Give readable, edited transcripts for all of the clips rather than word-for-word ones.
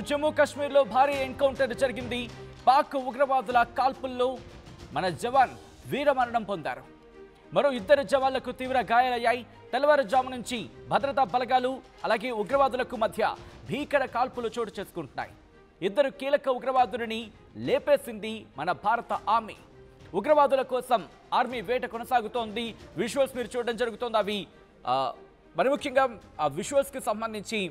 జమ్మూ కాశ్మీర్లో భారీ ఎన్కౌంటర్ జరిగింది. పాక్ ఉగ్రవాదుల కాల్పుల్లో మన జవాన్ వీరమరణం పొందారు. మరో ఇద్దరు జవాన్లకు తీవ్ర గాయాలయ్యాయి. తెల్లవారుజాము నుంచి భద్రతా బలగాలు అలాగే ఉగ్రవాదులకు మధ్య భీకర కాల్పులు చోటు చేసుకుంటున్నాయి. ఇద్దరు కీలక ఉగ్రవాదులని లేపేసింది మన భారత ఆర్మీ. ఉగ్రవాదుల కోసం ఆర్మీ వేట కొనసాగుతోంది. విజువల్స్ మీరు చూడడం జరుగుతోంది. అవి మరి ముఖ్యంగా ఆ విజువల్స్కి సంబంధించి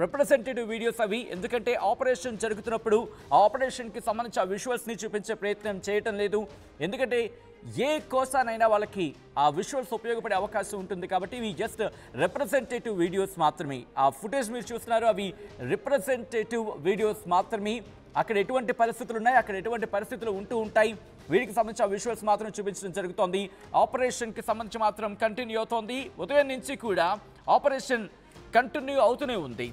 రిప్రజెంటేటివ్ వీడియోస్ అవి. ఎందుకంటే ఆపరేషన్ జరుగుతున్నప్పుడు ఆ ఆపరేషన్కి సంబంధించి ఆ విజువల్స్ని చూపించే ప్రయత్నం చేయటం లేదు. ఎందుకంటే ఏ కోసానైనా వాళ్ళకి ఆ విజువల్స్ ఉపయోగపడే అవకాశం ఉంటుంది కాబట్టి ఇవి జస్ట్ రిప్రజెంటేటివ్ వీడియోస్ మాత్రమే. ఆ ఫుటేజ్ మీరు చూస్తున్నారు, అవి రిప్రజెంటేటివ్ వీడియోస్ మాత్రమే. అక్కడ ఎటువంటి పరిస్థితులు ఉన్నాయి, అక్కడ ఎటువంటి పరిస్థితులు ఉంటూ ఉంటాయి, వీటికి సంబంధించి ఆ విజువల్స్ మాత్రం చూపించడం జరుగుతోంది. ఆపరేషన్కి సంబంధించి మాత్రం కంటిన్యూ అవుతోంది. ఉదయం నుంచి కూడా ఆపరేషన్ కంటిన్యూ అవుతూనే ఉంది.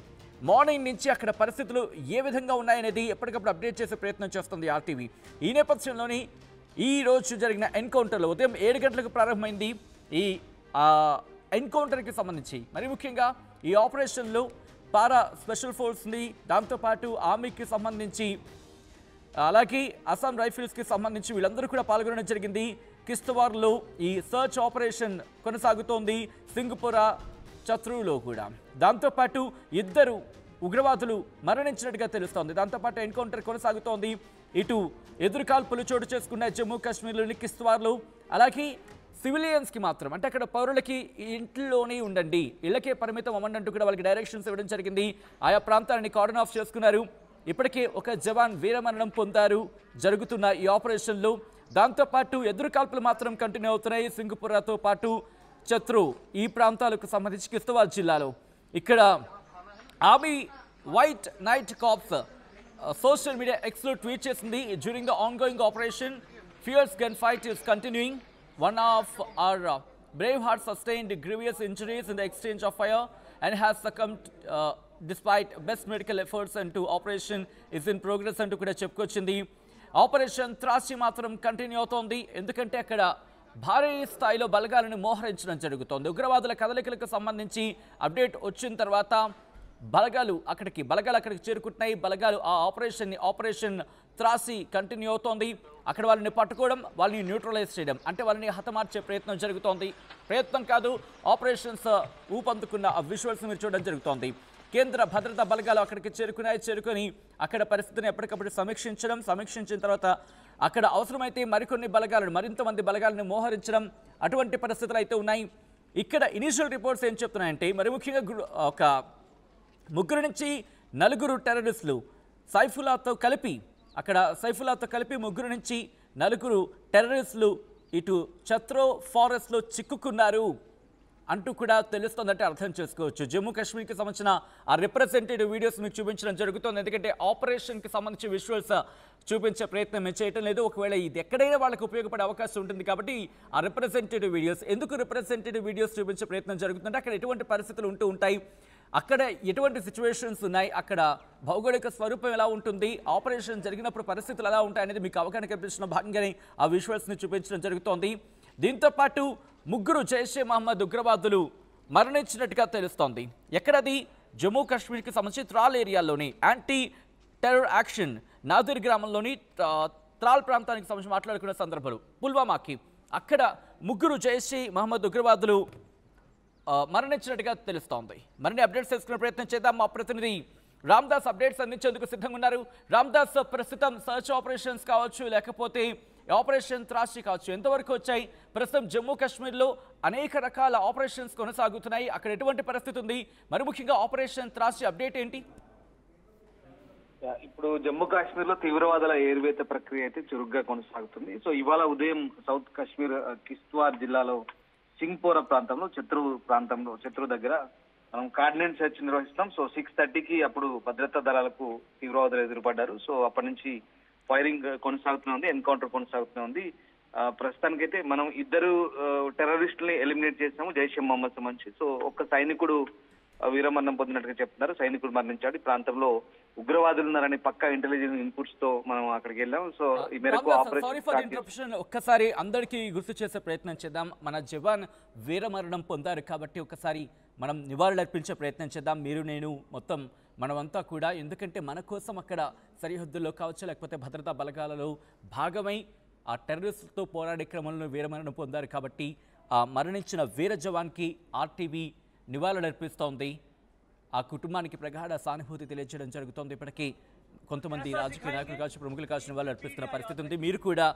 మార్నింగ్ నుంచి అక్కడ పరిస్థితులు ఏ విధంగా ఉన్నాయనేది ఎప్పటికప్పుడు అప్డేట్ చేసే ప్రయత్నం చేస్తుంది ఆర్టీవీ. ఈ నేపథ్యంలోని ఈ రోజు జరిగిన ఎన్కౌంటర్లో ఉదయం 7 గంటలకు ప్రారంభమైంది. ఈ ఎన్కౌంటర్కి సంబంధించి మరి ముఖ్యంగా ఈ ఆపరేషన్లో పారా స్పెషల్ ఫోర్స్ని, దాంతోపాటు ఆర్మీకి సంబంధించి అలాగే అస్సాం రైఫిల్స్కి సంబంధించి వీళ్ళందరూ కూడా పాల్గొనడం జరిగింది. కిస్తవార్లో ఈ సర్చ్ ఆపరేషన్ కొనసాగుతోంది. సింగపురా చత్రులో కూడా దాంతోపాటు ఇద్దరు ఉగ్రవాదులు మరణించినట్టుగా తెలుస్తోంది. దాంతోపాటు ఎన్కౌంటర్ కొనసాగుతోంది. ఇటు ఎదురుకాల్పులు చోటు చేసుకున్నాయి జమ్మూ కాశ్మీర్లోని కిస్తవార్లో. అలాగే సివిలియన్స్కి మాత్రం, అంటే అక్కడ పౌరులకి ఇంట్లోనే ఉండండి, ఇళ్లకే పరిమితం అవ్వండి అంటూ కూడా వాళ్ళకి డైరెక్షన్స్ ఇవ్వడం జరిగింది. ఆయా ప్రాంతాలని కార్డన్ ఆఫ్ చేసుకున్నారు. ఇప్పటికే ఒక జవాన్ వీరమరణం పొందారు జరుగుతున్న ఈ ఆపరేషన్లో. దాంతోపాటు ఎదురుకాల్పులు మాత్రం కంటిన్యూ అవుతున్నాయి. సింగపురాతో పాటు చత్రు ఈ ప్రాంతాలకు సంబంధించి కిస్తవార్ జిల్లాలో ఇక్కడ army White Knight Corps social media ఎక్స్లో ట్వీట్ చేసింది. During the ongoing operation fierce gun fight is continuing. One of our brave hearts sustained grievous injuries in the exchange of fire and has succumbed despite best medical efforts into operation is in progress అంటూ కూడా చెప్పుకొచ్చింది. Operation త్రాసి మాత్రం continue అవుతోంది. ఎందుకంటే అక్కడ భారీ స్థాయిలో బలగాలను మోహరించడం జరుగుతోంది. ఉగ్రవాదుల కదలికలకు సంబంధించి అప్డేట్ వచ్చిన తర్వాత బలగాలు అక్కడికి చేరుకుంటున్నాయి. బలగాలు ఆ ఆపరేషన్ త్రాసి కంటిన్యూ అవుతోంది. అక్కడ వాళ్ళని పట్టుకోవడం, వాళ్ళని న్యూట్రలైజ్ చేయడం, అంటే వాళ్ళని హతమార్చే ప్రయత్నం జరుగుతోంది. ప్రయత్నం కాదు, ఆపరేషన్స్ ఊపందుకున్న ఆ విజువల్స్ మీరు చూడడం జరుగుతోంది. కేంద్ర భద్రతా బలగాలు అక్కడికి చేరుకొని అక్కడ పరిస్థితిని ఎప్పటికప్పుడు సమీక్షించిన తర్వాత అక్కడ అవసరమైతే మరింతమంది బలగాలను మోహరించడం, అటువంటి పరిస్థితులు అయితే ఉన్నాయి. ఇక్కడ ఇనిషియల్ రిపోర్ట్స్ ఏం చెప్తున్నాయంటే మరి ముఖ్యంగా ఒక 3 నుంచి 4 టెర్రరిస్టులు సైఫుల్లాతో కలిపి 3 నుంచి 4 టెర్రరిస్టులు ఇటు చత్రో ఫారెస్ట్లో చిక్కుకున్నారు అంటూ కూడా తెలుస్తోందంటే అర్థం చేసుకోవచ్చు. జమ్మూ కాశ్మీర్కి సంబంధించిన ఆ రిప్రజెంటేటివ్ వీడియోస్ మీకు చూపించడం జరుగుతుంది. ఎందుకంటే ఆపరేషన్కి సంబంధించి విజువల్స్ చూపించే ప్రయత్నం మేము చేయటం లేదు. ఒకవేళ ఇది ఎక్కడైనా వాళ్ళకి ఉపయోగపడే అవకాశం ఉంటుంది కాబట్టి ఆ రిప్రజెంటేటివ్ వీడియోస్, ఎందుకు రిప్రజెంటేటివ్ వీడియోస్ చూపించే ప్రయత్నం జరుగుతుందంటే అక్కడ ఎటువంటి పరిస్థితులు ఉంటాయి, అక్కడ ఎటువంటి సిచ్యువేషన్స్ ఉన్నాయి, అక్కడ భౌగోళిక స్వరూపం ఎలా ఉంటుంది, ఆపరేషన్ జరిగినప్పుడు పరిస్థితులు ఎలా ఉంటాయి అనేది మీకు అవగాహన కల్పించిన భాగంగానే ఆ విజువల్స్ని చూపించడం జరుగుతోంది. దీంతోపాటు 3 జైషే మహమ్మద్ ఉగ్రవాదులు మరణించినట్టుగా తెలుస్తోంది. ఎక్కడది? జమ్మూ కాశ్మీర్కి సంబంధించి Tral ఏరియాలోని anti terror action Nadir గ్రామంలోని త్రాల్ ప్రాంతానికి సంబంధించి మాట్లాడుకున్న సందర్భాలు పుల్వామాకి అక్కడ 3 జైషే మహమ్మద్ ఉగ్రవాదులు మరణించినట్టుగా తెలుస్తోంది. మరిన్ని అప్డేట్స్ తెలుసుకునే ప్రయత్నం చేద్దాం. మా ప్రతినిధి రామ్దాస్ అప్డేట్స్ అందించేందుకు సిద్ధంగా ఉన్నారు. రామ్దాస్, ప్రస్తుతం సర్చ్ ఆపరేషన్స్ కావచ్చు, లేకపోతే ఆపరేషన్ త్రాసి కావచ్చు, ఎంతవరకు వచ్చాయి? ప్రస్తుతం జమ్మూ కాశ్మీర్లో అనేక రకాల ఆపరేషన్స్ కొనసాగుతున్నాయి. అక్కడ ఎటువంటి పరిస్థితి ఉంది? మరి ముఖ్యంగా ఆపరేషన్ త్రాసి అప్డేట్ ఏంటి? ఇప్పుడు జమ్మూ కాశ్మీర్ లో తీవ్రవాదుల ఏరువేత ప్రక్రియ అయితే చురుగ్గా కొనసాగుతుంది. సో ఇవాళ ఉదయం సౌత్ కాశ్మీర్ కిస్తవార్ జిల్లాలో సింగ్పోరా ప్రాంతంలో చత్రు దగ్గర మనం కార్డినెంట్ సెర్చ్ నిర్వహిస్తాం. సో 6:30కి అప్పుడు భద్రతా దళాలకు తీవ్రవాదులు ఎదురుపడ్డారు. సో అప్పటి నుంచి ఫైరింగ్ కొనసాగుతూనే ఉంది, ఎన్కౌంటర్ కొనసాగుతూనే ఉంది. ప్రస్తుతానికైతే మనం 2 టెర్రరిస్టుల్ని ఎలిమినేట్ చేసాము జైషే మహమ్మద్ సంబంధించి. సో ఒక్క సైనికుడు వీరమరణం పొందినట్టుగా చెప్తున్నారు. సైనికుడు మరణించాడు. ఈ ప్రాంతంలో ఉగ్రవాదులు ఉన్నారని పక్కా ఇంటెలిజెన్స్ ఇన్పుట్స్ తో మనం అక్కడికి వెళ్ళాం. సో ఈ మేరకు సారీ ఫర్ ఇంటరప్షన్. ఒక్కసారి అందరికీ గుర్తు చేసే ప్రయత్నం చేద్దాం. మన జవాన్ వీరమరణం పొందారు కాబట్టి ఒక్కసారి మనం నివాళులర్పించే ప్రయత్నం చేద్దాం. మీరు నేను మొత్తం మనమంతా కూడా, ఎందుకంటే మన కోసం అక్కడ సరిహద్దుల్లో కావచ్చు లేకపోతే భద్రతా బలగాలలో భాగమై ఆ టెర్రరిస్టులతో పోరాడే క్రమంలో వీరమరణం పొందారు కాబట్టి ఆ మరణించిన వీర జవాన్కి ఆర్టీవీ నివాళులర్పిస్తోంది. ఆ కుటుంబానికి ప్రగాఢ సానుభూతి తెలియజేయడం జరుగుతోంది. ఇప్పటికీ కొంతమంది రాజకీయ నాయకులు కావచ్చు, ప్రముఖులు కావచ్చు నివాళులు అర్పిస్తున్న పరిస్థితి ఉంది. మీరు కూడా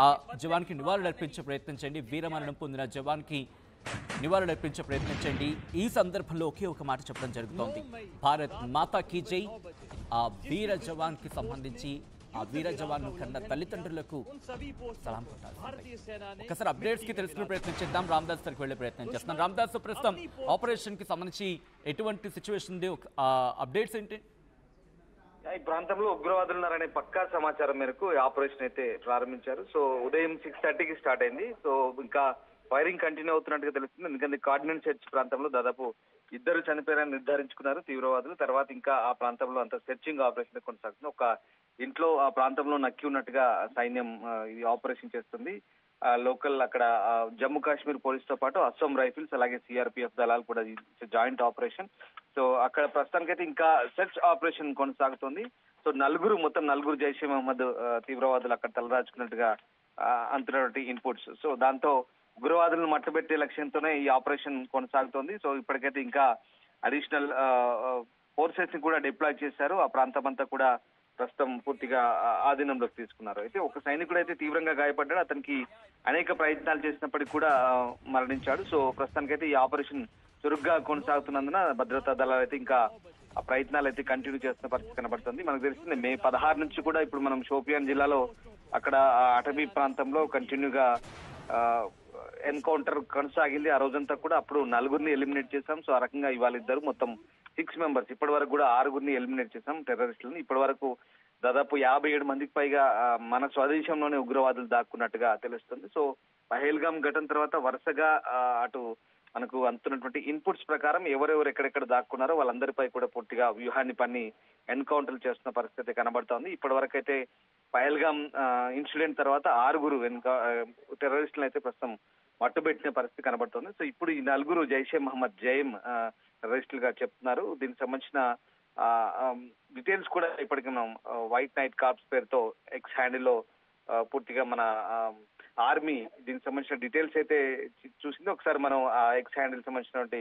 ఆ జవాన్కి నివాళులు అర్పించే ప్రయత్నం చేయండి. వీరమరణం పొందిన జవాన్కి నివాళులు అర్పించే ప్రయత్నం చేయండి. ఈ సందర్భంలో ఒకే ఒక మాట చెప్పడం జరుగుతోంది, భారత్ మాతా కీ జై. ఆ వీర జవాన్కి సంబంధించి ఆ వీర జవాన్ను కన్న తల్లిదండ్రులకు సలాం కొట్టాలి. ఒకసారి అప్డేట్స్ కి తెలుసుకునే ప్రయత్నం చేద్దాం. రామదాస్ దగ్గరికి వెళ్ళే ప్రయత్నం చేస్తున్నాం. రామదాస్, ప్రస్తుతం ఆపరేషన్ కి సంబంధించి ఎటువంటి సిచ్యువేషన్ ఉంది, అప్డేట్స్ ఏంటి? ఈ ప్రాంతంలో ఉగ్రవాదులు ఉన్నారనే పక్కా సమాచారం మేరకు ఈ ఆపరేషన్ అయితే ప్రారంభించారు. సో ఉదయం 6:30కి స్టార్ట్ అయింది. సో ఇంకా ఫైరింగ్ కంటిన్యూ అవుతున్నట్టుగా తెలుస్తుంది. ఎందుకంటే కార్డినెంట్ చర్చ్ ప్రాంతంలో దాదాపు 2 చనిపోయారని నిర్ధారించుకున్నారు తీవ్రవాదులు. తర్వాత ఇంకా ఆ ప్రాంతంలో అంత సెర్చింగ్ ఆపరేషన్ కొనసాగుతుంది. ఒక ఇంట్లో ఆ ప్రాంతంలో నక్కి ఉన్నట్టుగా సైన్యం ఈ ఆపరేషన్ చేస్తుంది. లోకల్ అక్కడ జమ్మూ కాశ్మీర్ పోలీస్ తో పాటు అస్సాం రైఫిల్స్ అలాగే సిఆర్పిఎఫ్ దళాలు కూడా జాయింట్ ఆపరేషన్. సో అక్కడ ప్రస్తుతానికైతే ఇంకా సెర్చ్ ఆపరేషన్ కొనసాగుతుంది. సో మొత్తం నలుగురు జైషే మహమ్మద్ తీవ్రవాదులు అక్కడ తలదాచుకున్నట్టుగా అంతున్నటువంటి ఇన్పుట్స్. సో దాంతో ఉగ్రవాదులను మట్టబెట్టే లక్ష్యంతోనే ఈ ఆపరేషన్ కొనసాగుతోంది. సో ఇప్పటికైతే ఇంకా అడిషనల్ ఫోర్సెస్ ని కూడా డిప్లాయ్ చేశారు. ఆ ప్రాంతం అంతా కూడా ప్రస్తుతం పూర్తిగా ఆధీనంలోకి తీసుకున్నారు. అయితే ఒక సైనికుడు అయితే తీవ్రంగా గాయపడ్డాడు. అతనికి అనేక ప్రయత్నాలు చేసినప్పటికీ కూడా మరణించాడు. సో ప్రస్తుతానికైతే ఈ ఆపరేషన్ చురుగ్గా కొనసాగుతున్నందున భద్రతా దళాలు అయితే ఇంకా ఆ ప్రయత్నాలు అయితే కంటిన్యూ చేస్తున్న పరిస్థితి కనబడుతుంది. మనకు తెలిసింది మే 16 నుంచి కూడా ఇప్పుడు మనం షోపియాన్ జిల్లాలో అక్కడ అటవీ ప్రాంతంలో కంటిన్యూగా ఎన్కౌంటర్ కొనసాగింది. ఆ రోజంతా కూడా అప్పుడు 4 ఎలిమినేట్ చేశాం. సో ఆ రకంగా ఇవాళ ఇద్దరు మొత్తం 6 మెంబర్స్, ఇప్పటి వరకు కూడా 6 ఎలిమినేట్ చేశాం టెర్రరిస్టులను. ఇప్పటి వరకు దాదాపు 57 మందికి పైగా మన స్వదేశంలోనే ఉగ్రవాదులు దాక్కున్నట్టుగా తెలుస్తుంది. సో పహల్గామ్ ఘటన తర్వాత వరుసగా అటు మనకు అందుతున్నటువంటి ఇన్పుట్స్ ప్రకారం ఎవరెవరు ఎక్కడెక్కడ దాక్కున్నారో వాళ్ళందరిపై కూడా పూర్తిగా వ్యూహాన్ని పన్ని ఎన్కౌంటర్లు చేస్తున్న పరిస్థితి కనబడుతోంది. ఇప్పటి వరకు అయితే పహల్గామ్ ఇన్సిడెంట్ తర్వాత 6 టెర్రరిస్టులను అయితే ప్రస్తుతం మట్టుబెట్టిన పరిస్థితి కనబడుతుంది. సో ఇప్పుడు ఈ 4 జైషే మహమ్మద్ జైమ్ టెర్రరిస్టులుగా చెప్తున్నారు. దీనికి సంబంధించిన డీటెయిల్స్ కూడా ఇప్పటికీ మనం వైట్ నైట్ కార్ప్స్ పేరుతో ఎక్స్ హ్యాండిల్ లో పూర్తిగా మన ఆర్మీ దీనికి సంబంధించిన డీటెయిల్స్ అయితే చూసింది. ఒకసారి మనం ఆ ఎక్స్ హ్యాండిల్ సంబంధించినటువంటి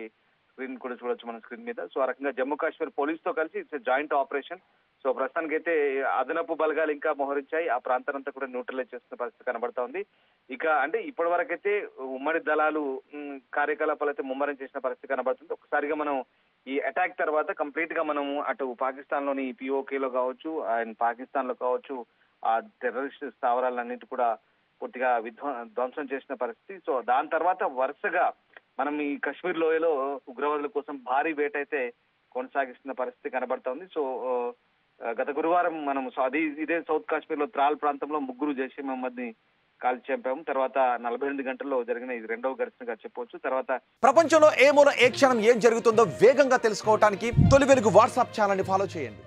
స్క్రీన్ కూడా చూడొచ్చు మన స్క్రీన్ మీద. సో ఆ రకంగా జమ్మూ కాశ్మీర్ పోలీస్ తో కలిసి ఇట్స్ జాయింట్ ఆపరేషన్. సో ప్రస్తుతానికి అయితే అదనపు బలగాలు ఇంకా మోహరించాయి. ఆ ప్రాంతానంతా కూడా న్యూట్రలైజ్ చేస్తున్న పరిస్థితి కనబడతా ఉంది. ఇక అంటే ఇప్పటి వరకైతే ఉమ్మడి దళాలు కార్యకలాపాలు అయితే ముమ్మరం చేసిన పరిస్థితి కనబడుతుంది. ఒకసారిగా మనం ఈ అటాక్ తర్వాత కంప్లీట్ గా మనం అటు పాకిస్తాన్ లోని పిఓకేలో కావచ్చు అండ్ పాకిస్తాన్ లో కావచ్చు ఆ టెర్రరిస్ట్ స్థావరాలన్నిటి కూడా పూర్తిగా ధ్వంసం చేసిన పరిస్థితి. సో దాని తర్వాత వరుసగా మనం ఈ కశ్మీర్ లోయలో ఉగ్రవాదుల కోసం భారీ వేట అయితే కొనసాగిస్తున్న పరిస్థితి కనబడుతోంది. సో గత గురువారం మనం ఇదే సౌత్ కాశ్మీర్ లో త్రాల్ ప్రాంతంలో 3 జైషే మహమ్మద్ ని కాల్చి చంపాము. తర్వాత 48 గంటల్లో జరిగిన ఇది 2వ ఘటనగా చెప్పవచ్చు. తర్వాత ప్రపంచంలో ఏ మూల ఏ క్షణం ఏం జరుగుతుందో వేగంగా తెలుసుకోవడానికి తొలి వెలుగు వాట్సాప్ ఛానల్ ని ఫాలో చేయండి.